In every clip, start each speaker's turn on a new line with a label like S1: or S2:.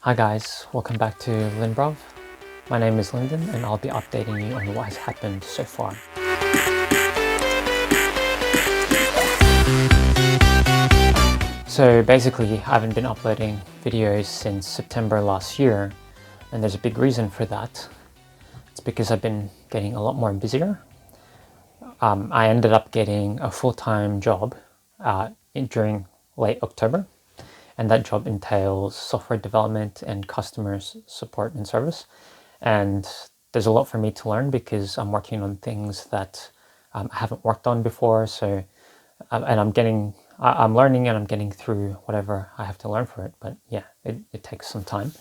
S1: Hi guys, welcome back to Linbrov. My name is Lyndon and I'll be updating you on what has happened so far. So basically, I haven't been uploading videos since September last year, and there's a big reason for that. It's because I've been getting a lot more busier. I ended up getting a full-time job during late October, and that job entails software development and customer support and service. And there's a lot for me to learn because I'm working on things that I haven't worked on before. So, and I'm learning and I'm getting through whatever I have to learn for it. But yeah, it takes some time.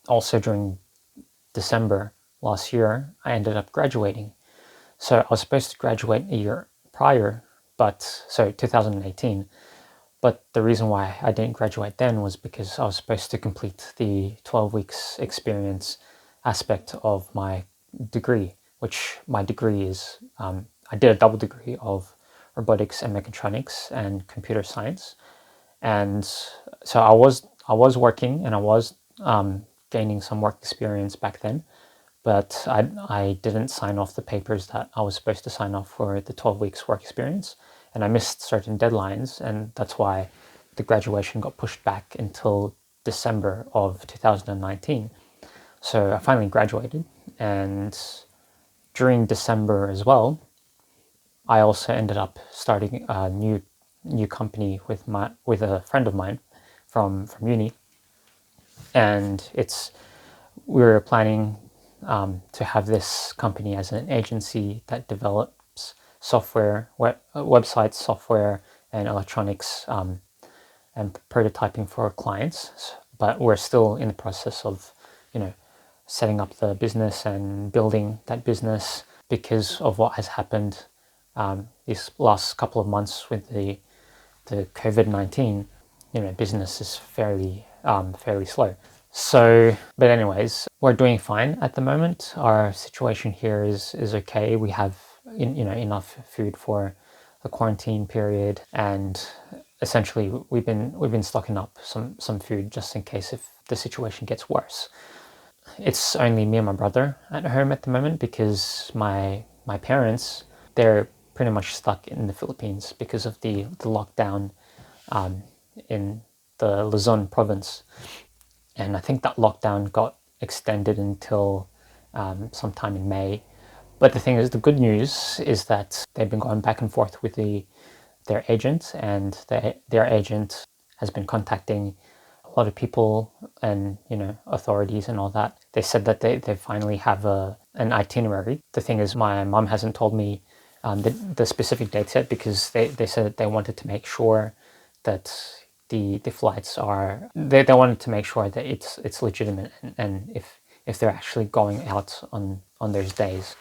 S1: Also, during December last year, I ended up graduating. So I was supposed to graduate a year prior, so 2018. But the reason why I didn't graduate then was because I was supposed to complete the 12 weeks experience aspect of my degree, which my degree is, I did a double degree of robotics and mechatronics and computer science. And so I was working and I was gaining some work experience back then, but I didn't sign off the papers that I was supposed to sign off for the 12 weeks work experience. And I missed certain deadlines, and that's why the graduation got pushed back until December of 2019. So I finally graduated, and during December as well, I also ended up starting a new company with a friend of mine from uni, and we were planning to have this company as an agency that develops software, websites, software, and electronics, and prototyping for clients. But we're still in the process of, setting up the business and building that business because of what has happened these last couple of months with the COVID-19. Business is fairly slow. So, but anyways, we're doing fine at the moment. Our situation here is okay. We have enough food for the quarantine period, and essentially we've been stocking up some food just in case if the situation gets worse. It's only me and my brother at home at the moment because my parents, they're pretty much stuck in the Philippines because of the lockdown in the Luzon province. And I think that lockdown got extended until sometime in May. But the thing is, the good news is that they've been going back and forth with their agent, and their agent has been contacting a lot of people and authorities and all that. They said that they finally have an itinerary. The thing is, my mom hasn't told me the specific dates yet because they said that they wanted to make sure that the flights are, they wanted to make sure that it's legitimate and if they're actually going out on those days.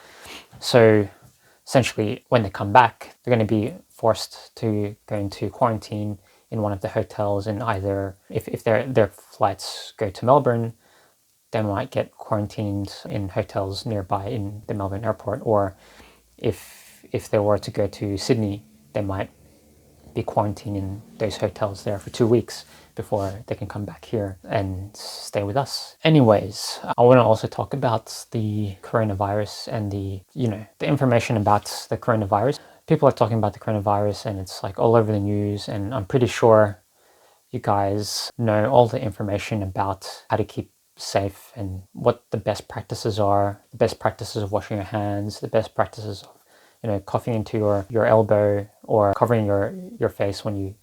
S1: So essentially when they come back, they're going to be forced to go into quarantine in one of the hotels, and either if their flights go to Melbourne, they might get quarantined in hotels nearby in the Melbourne airport, or if they were to go to Sydney, they might be quarantined in those hotels there for 2 weeks before they can come back here and stay with us. Anyways, I want to also talk about the coronavirus and the information about the coronavirus. People are talking about the coronavirus and it's like all over the news, and I'm pretty sure you guys know all the information about how to keep safe and what the best practices are, the best practices of washing your hands, the best practices of coughing into your elbow, or covering your face when you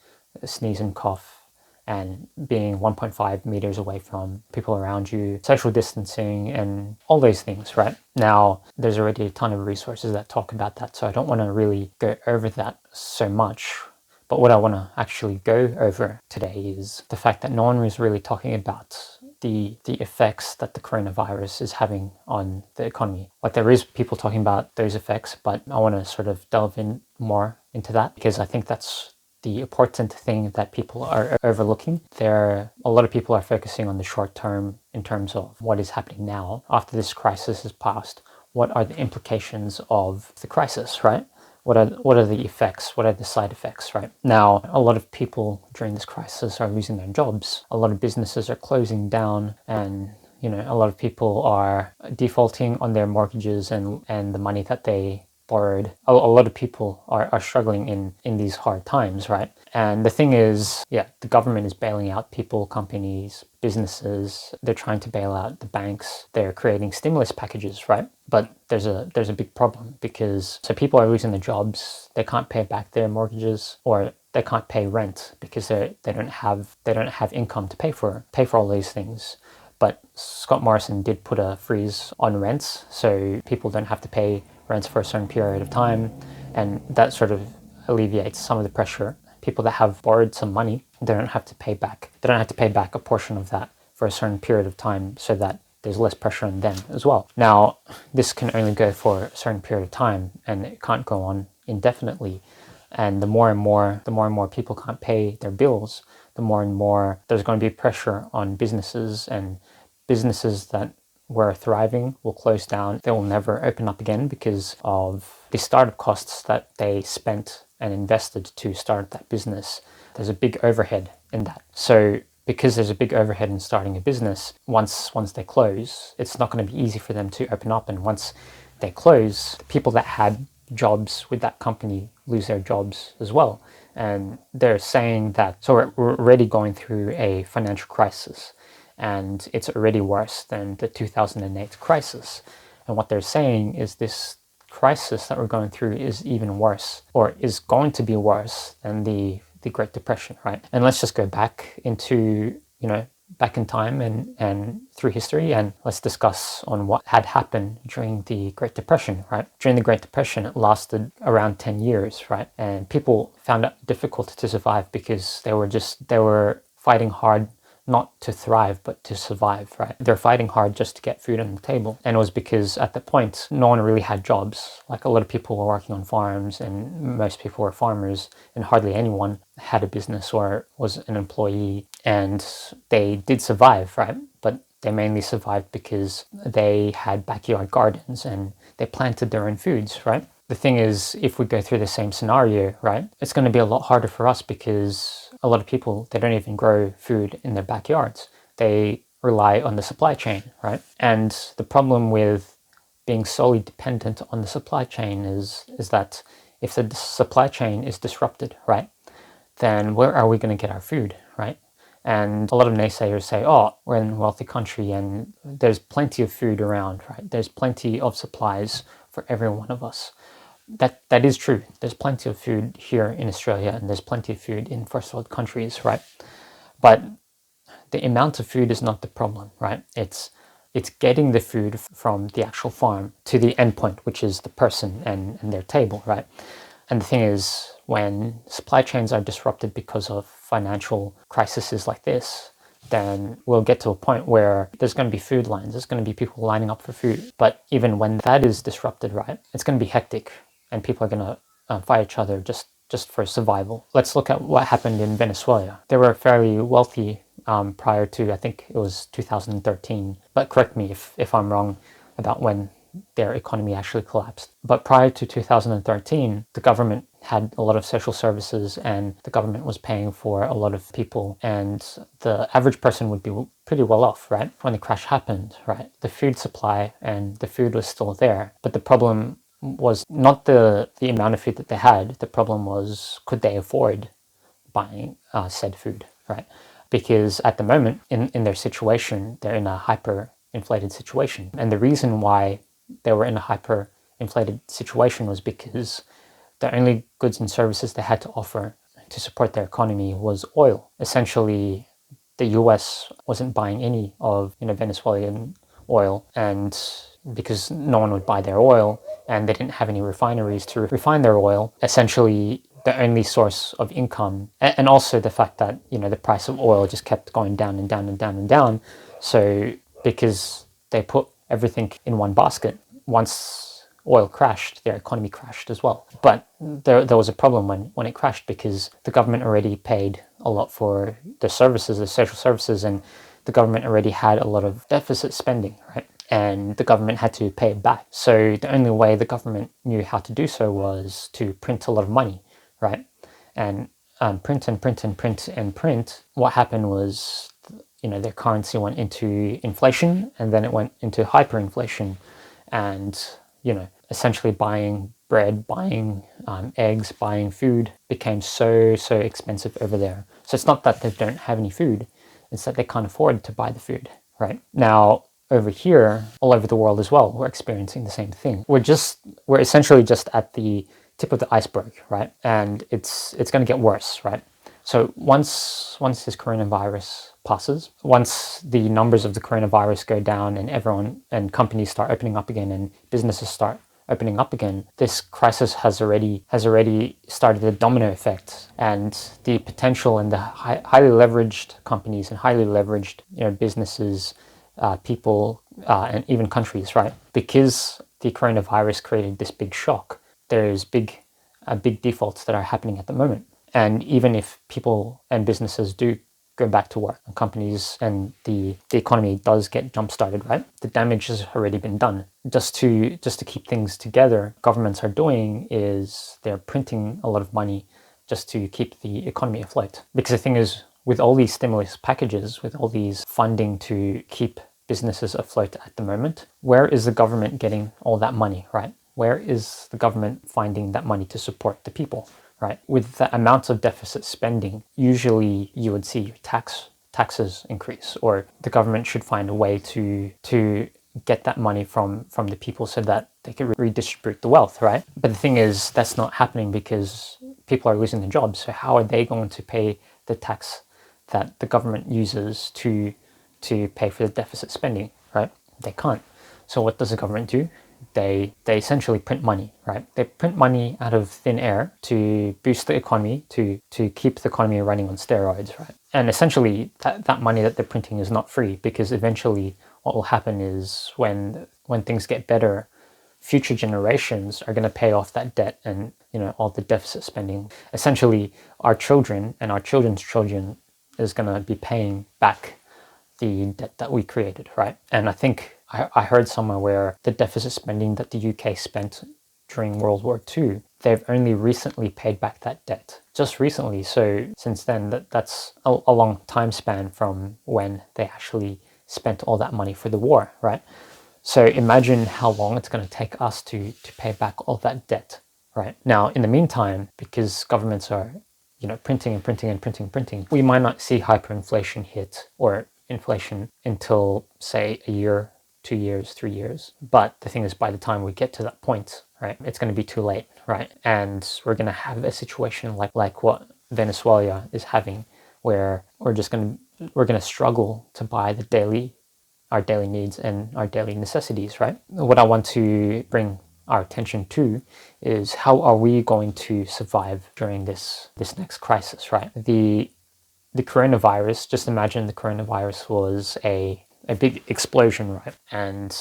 S1: sneeze and cough, and being 1.5 meters away from people around you, social distancing, and all those things, right? Now, there's already a ton of resources that talk about that, so I don't want to really go over that so much. But what I want to actually go over today is the fact that no one is really talking about the effects that the coronavirus is having on the economy. Like, there is people talking about those effects, but I want to sort of delve in more into that because I think that's the important thing that people are overlooking. A lot of people are focusing on the short term in terms of what is happening now. After this crisis has passed, what are the implications of the crisis, right? what are the effects? What are the side effects, right? Now, a lot of people during this crisis are losing their jobs. A lot of businesses are closing down, and a lot of people are defaulting on their mortgages and the money that they borrowed. A lot of people are struggling in these hard times, right? And the thing is, the government is bailing out people, companies, businesses. They're trying to bail out the banks. They're creating stimulus packages, right? But there's a big problem, because so people are losing their jobs. They can't pay back their mortgages, or they can't pay rent because they don't have income to pay for all these things. But Scott Morrison did put a freeze on rents, so people don't have to pay rents for a certain period of time, and that sort of alleviates some of the pressure. People that have borrowed some money, they don't have to pay back a portion of that for a certain period of time, so that there's less pressure on them as well. Now, this can only go for a certain period of time, and it can't go on indefinitely. And the more and more people can't pay their bills, the more and more there's going to be pressure on businesses, and businesses that were thriving will close down. They will never open up again because of the startup costs that they spent and invested to start that business. There's a big overhead in that. So because there's a big overhead in starting a business, once they close, it's not going to be easy for them to open up. And once they close, the people that had jobs with that company lose their jobs as well. And they're saying that, so we're already going through a financial crisis, and it's already worse than the 2008 crisis. And what they're saying is this crisis that we're going through is even worse, or is going to be worse than the Great Depression, right? And let's just go back into, back in time and through history, and let's discuss on what had happened during the Great Depression, right? During the Great Depression, it lasted around 10 years, right? And people found it difficult to survive because they were fighting hard not to thrive, but to survive, right? They're fighting hard just to get food on the table. And it was because at that point, no one really had jobs. Like, a lot of people were working on farms, and most people were farmers, and hardly anyone had a business or was an employee. And they did survive, right? But they mainly survived because they had backyard gardens and they planted their own foods, right? The thing is, if we go through the same scenario, right, it's going to be a lot harder for us, because a lot of people, they don't even grow food in their backyards. They rely on the supply chain, right? And the problem with being solely dependent on the supply chain is that if the supply chain is disrupted, right, then where are we going to get our food, right? And a lot of naysayers say, oh, we're in a wealthy country and there's plenty of food around, right? There's plenty of supplies for every one of us. That is true. There's plenty of food here in Australia, and there's plenty of food in first world countries, right? But the amount of food is not the problem, right? It's getting the food from the actual farm to the end point, which is the person and their table, right? And the thing is, when supply chains are disrupted because of financial crises like this, then we'll get to a point where there's going to be food lines. There's going to be people lining up for food. But even when that is disrupted, right, it's going to be hectic, and people are going to fight each other just for survival. Let's look at what happened in Venezuela. They were fairly wealthy prior to, I think it was 2013. But correct me if I'm wrong about when their economy actually collapsed. But prior to 2013, the government had a lot of social services, and the government was paying for a lot of people, and the average person would be pretty well off, right? When the crash happened, right, the food supply and the food was still there. But the problem was not the amount of food that they had. The problem was, could they afford buying said food, right? Because at the moment, in their situation, they're in a hyper-inflated situation. And the reason why they were in a hyper-inflated situation was because the only goods and services they had to offer to support their economy was oil. Essentially, the US wasn't buying any of Venezuelan oil, and because no one would buy their oil, and they didn't have any refineries to refine their oil, essentially the only source of income, and also the fact that the price of oil just kept going down and down and down and down. So because they put everything in one basket, once oil crashed, their economy crashed as well. But there was a problem when it crashed, because the government already paid a lot for the services, the social services, and the government already had a lot of deficit spending, right? and the government had to pay it back. So the only way the government knew how to do so was to print a lot of money, right? And print and print and print and print. What happened was, their currency went into inflation, and then it went into hyperinflation, and essentially buying bread, buying eggs, buying food became so expensive over there. So it's not that they don't have any food, it's that they can't afford to buy the food, right? Now, over here, all over the world as well, we're experiencing the same thing. We're essentially just at the tip of the iceberg, right? And it's going to get worse, right? So once this coronavirus passes, once the numbers of the coronavirus go down and everyone and companies start opening up again and businesses start opening up again, this crisis has already started a domino effect, and the potential in the highly leveraged companies and highly leveraged businesses, people, and even countries, right? Because the coronavirus created this big shock, there's big defaults that are happening at the moment. And even if people and businesses do go back to work and companies and the economy does get jump started, right, the damage has already been done. Just to keep things together, governments are doing is they're printing a lot of money just to keep the economy afloat. Because the thing is, with all these stimulus packages, with all these funding to keep businesses afloat at the moment, where is the government getting all that money, right? Where is the government finding that money to support the people? Right, with the amount of deficit spending, usually you would see taxes increase, or the government should find a way to get that money from the people so that they could redistribute the wealth, right? But the thing is, that's not happening because people are losing their jobs. So how are they going to pay the tax that the government uses to pay for the deficit spending, right? They can't. So what does the government do? They essentially print money, right? They print money out of thin air to boost the economy, to keep the economy running on steroids, right? And essentially that money that they're printing is not free, because eventually what will happen is when things get better, future generations are going to pay off that debt and all the deficit spending. Essentially, our children and our children's children is going to be paying back the debt that we created, right? And I think I heard somewhere where the deficit spending that the UK spent during World War II, they've only recently paid back that debt. Just recently. So since then, that's a long time span from when they actually spent all that money for the war, right? So imagine how long it's going to take us to pay back all that debt, right? Now, in the meantime, because governments are printing and printing and printing, we might not see hyperinflation hit, or inflation, until, say, a year, 2 years, 3 years. But the thing is, by the time we get to that point, right, it's going to be too late, right? And we're going to have a situation like what Venezuela is having, where we're going to struggle to buy our daily needs and our daily necessities, right? What I want to bring our attention to is, how are we going to survive during this next crisis, right? The coronavirus, just imagine the coronavirus was a big explosion, right? And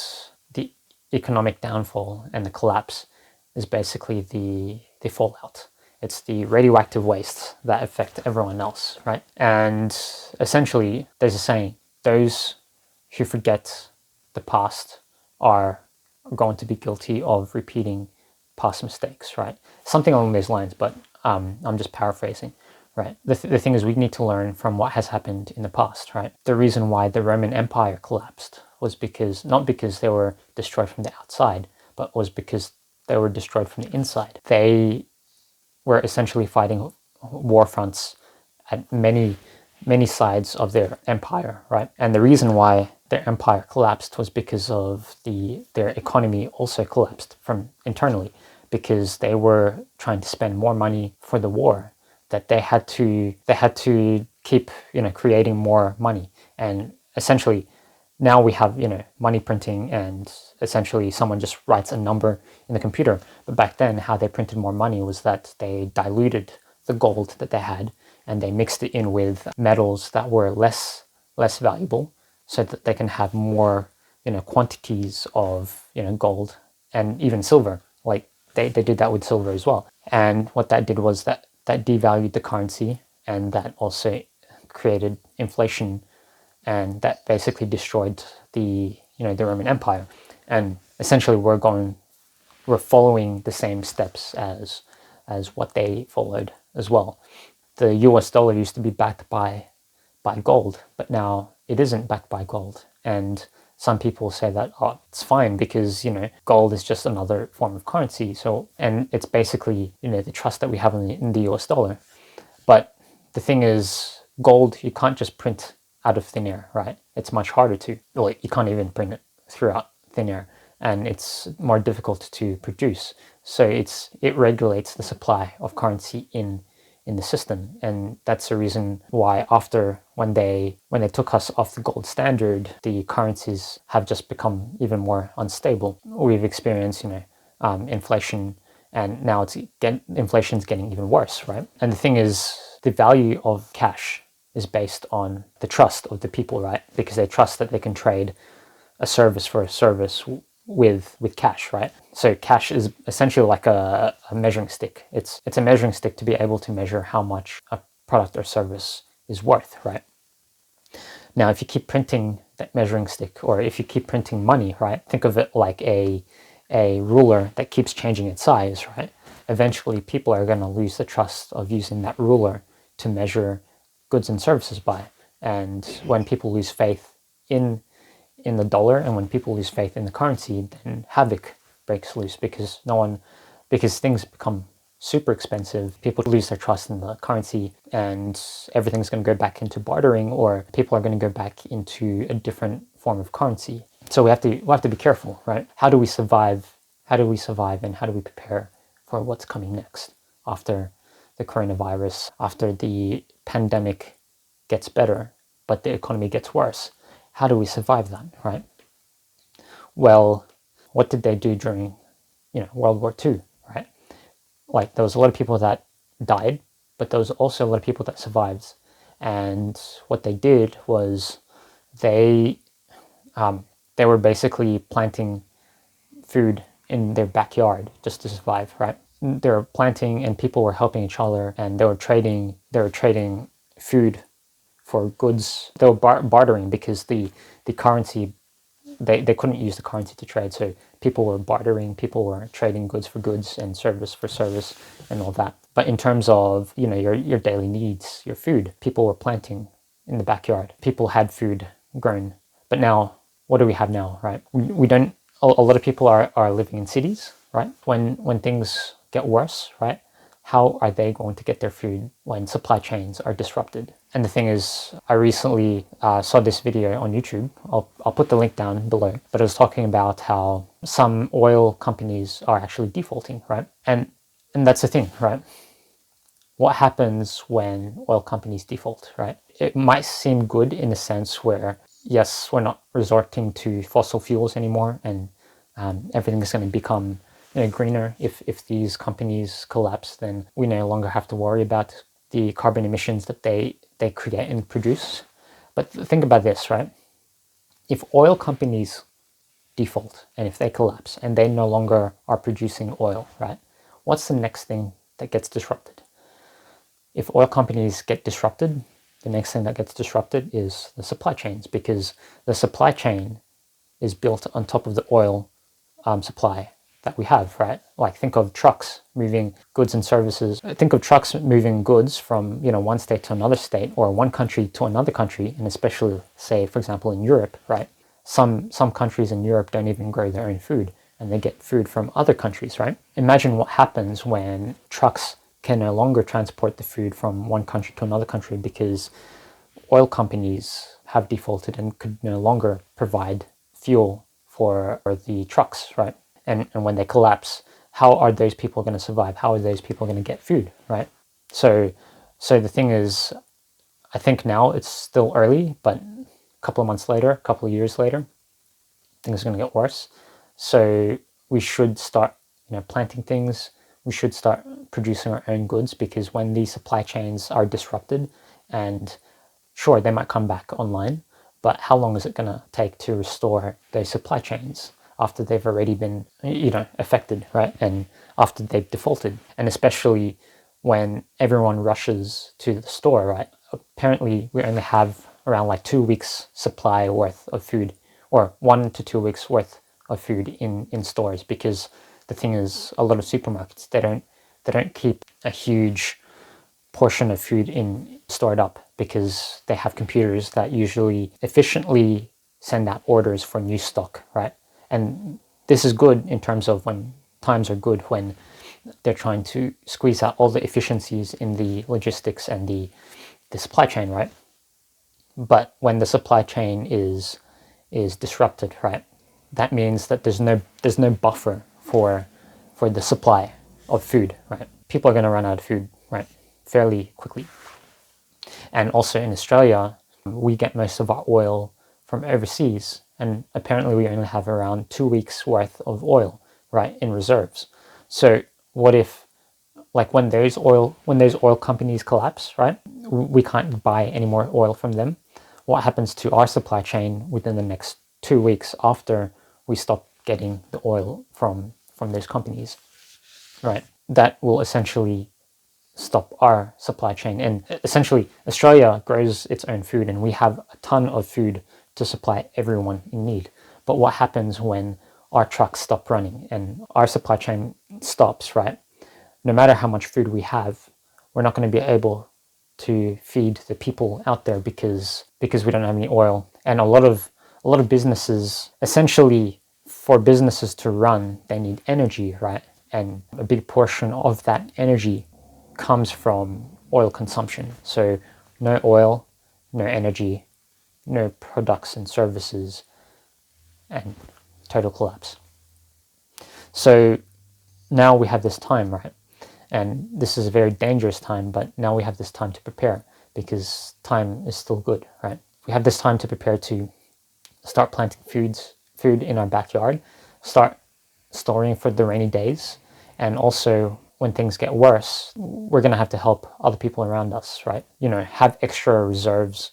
S1: the economic downfall and the collapse is basically the fallout. It's the radioactive wastes that affect everyone else, right? And essentially, there's a saying, those who forget the past are going to be guilty of repeating past mistakes, right? Something along those lines, but I'm just paraphrasing. Right. The thing is, we need to learn from what has happened in the past, right? The reason why the Roman Empire collapsed was not because they were destroyed from the outside, but was because they were destroyed from the inside. They were essentially fighting war fronts at many sides of their empire, right? And the reason why their empire collapsed was because of their economy also collapsed from internally, because they were trying to spend more money for the war, that they had to keep creating more money. And essentially now we have money printing, and essentially someone just writes a number in the computer. But back then, how they printed more money was that they diluted the gold that they had, and they mixed it in with metals that were less valuable, so that they can have more quantities of gold and even silver. Like they did that with silver as well. And what that did was that devalued the currency, and that also created inflation, and that basically destroyed the the Roman Empire. And essentially we're following the same steps as what they followed as well. The US dollar used to be backed by gold, but now it isn't backed by gold. And some people say that, oh, it's fine because, gold is just another form of currency. So, and it's basically, the trust that we have in the US dollar. But the thing is, gold, you can't just print out of thin air, right? It's much harder to, well, you can't even print it throughout thin air, and it's more difficult to produce. So it regulates the supply of currency in the system, and that's the reason why after when they took us off the gold standard, the currencies have just become even more unstable. We've experienced inflation, and now inflation's getting even worse, right? And the thing is, the value of cash is based on the trust of the people, right? Because they trust that they can trade a service for a service with cash, right? So cash is essentially like a measuring stick. It's a measuring stick to be able to measure how much a product or service is worth, right? Now, if you keep printing that measuring stick, or if you keep printing money, right? Think of it like a ruler that keeps changing its size, right? Eventually, people are going to lose the trust of using that ruler to measure goods and services by. And when people lose faith in the dollar, and when people lose faith in the currency, then havoc breaks loose because things become super expensive. People lose their trust in the currency, and everything's going to go back into bartering, or people are going to go back into a different form of currency. So we have to be careful, right? How do we survive? And how do we prepare for what's coming next after the coronavirus, after the pandemic gets better, but the economy gets worse? How do we survive that, right? Well, what did they do during, World War II, right? Like, there was a lot of people that died, but there was also a lot of people that survived. And what they did was they were basically planting food in their backyard just to survive, right? They were planting, and people were helping each other, and they were trading food for goods. They were bartering because the currency, they couldn't use the currency to trade, so people were bartering, people were trading goods for goods and service for service and all that. But in terms of your daily needs, your food, people were planting in the backyard. People had food grown. But now, what do we have now, right? We don't. A lot of people are living in cities, right? When things get worse, right? How are they going to get their food when supply chains are disrupted? And the thing is, I recently saw this video on YouTube. I'll put the link down below. But it was talking about how some oil companies are actually defaulting, right? And that's the thing, right? What happens when oil companies default, right? It might seem good in a sense where, yes, we're not resorting to fossil fuels anymore, and everything is going to become greener. If these companies collapse, then we no longer have to worry about the carbon emissions that they create and produce. But think about this, right? If oil companies default, and if they collapse, and they no longer are producing oil, right? What's the next thing that gets disrupted? If oil companies get disrupted, the next thing that gets disrupted is the supply chains, because the supply chain is built on top of the oil supply that we have, right? Like, think of trucks moving goods and services. Think of trucks moving goods from one state to another state, or one country to another country, and especially, say, for example, in Europe, right? Some countries in Europe don't even grow their own food, and they get food from other countries, right? Imagine what happens when trucks can no longer transport the food from one country to another country because oil companies have defaulted and could no longer provide fuel for the trucks, right? And when they collapse, how are those people going to survive? How are those people going to get food, right? So the thing is, I think now it's still early, but a couple of months later, a couple of years later, things are going to get worse. So we should start, planting things. We should start producing our own goods, because when these supply chains are disrupted, and sure, they might come back online, but how long is it going to take to restore those supply chains after they've already been, affected, right? And after they've defaulted, and especially when everyone rushes to the store, right? Apparently, we only have around like 2 weeks supply worth of food or 1 to 2 weeks worth of food in stores, because the thing is, a lot of supermarkets, they don't keep a huge portion of food in stored up, because they have computers that usually efficiently send out orders for new stock, right? And this is good in terms of when times are good, when they're trying to squeeze out all the efficiencies in the logistics and the supply chain, right? But when the supply chain is disrupted, right, that means that there's no buffer for the supply of food, right? People are going to run out of food, right, fairly quickly. And also in Australia, we get most of our oil from overseas, and apparently we only have around 2 weeks worth of oil, right, in reserves. So what if, like, when those oil companies collapse, right, we can't buy any more oil from them? What happens to our supply chain within the next 2 weeks after we stop getting the oil from those companies, right? That will essentially stop our supply chain. And essentially, Australia grows its own food, and we have a ton of food to supply everyone in need. But what happens when our trucks stop running and our supply chain stops, right? No matter how much food we have, we're not going to be able to feed the people out there, because we don't have any oil. And a lot of businesses, essentially, for businesses to run, they need energy, right? And a big portion of that energy comes from oil consumption. So no oil, no energy, no products and services, and total collapse. So now we have this time, right? And this is a very dangerous time, but now we have this time to prepare, because time is still good, right? We have this time to prepare to start planting food in our backyard, start storing for the rainy days, and also when things get worse, we're going to have to help other people around us, right? Have extra reserves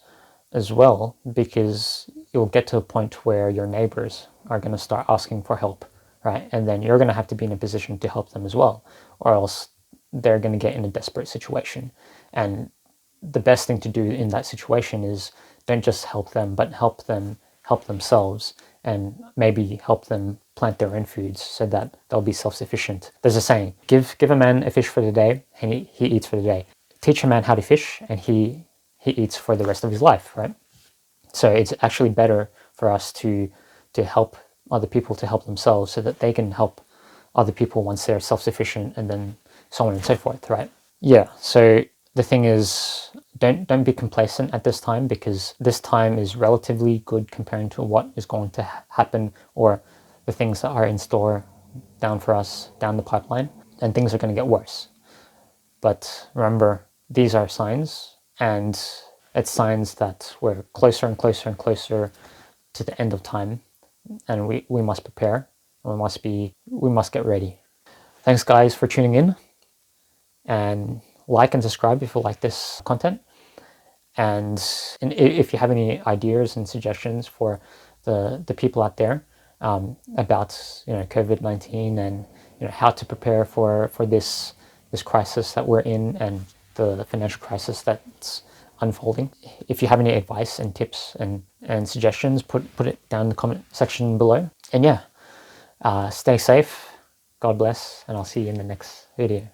S1: as well, because you'll get to a point where your neighbors are going to start asking for help, right? And then you're going to have to be in a position to help them as well, or else they're going to get in a desperate situation. And the best thing to do in that situation is don't just help them, but help themselves, and maybe help them plant their own foods so that they'll be self-sufficient. There's a saying, give a man a fish for the day and he eats for the day. Teach a man how to fish and he eats for the rest of his life, right? So it's actually better for us to help other people to help themselves, so that they can help other people once they're self-sufficient, and then so on and so forth, right? Yeah, so the thing is, don't be complacent at this time, because this time is relatively good comparing to what is going to happen, or the things that are in store down for us down the pipeline, and things are going to get worse. But remember, these are signs, and it's signs that we're closer and closer and closer to the end of time, and we must prepare, and we must get ready. Thanks guys for tuning in, and like and subscribe if you like this content. And if you have any ideas and suggestions for the people out there about COVID-19, and how to prepare for this crisis that we're in, and the financial crisis that's unfolding. If you have any advice and tips and suggestions, put it down in the comment section below. And yeah, stay safe, God bless, and I'll see you in the next video.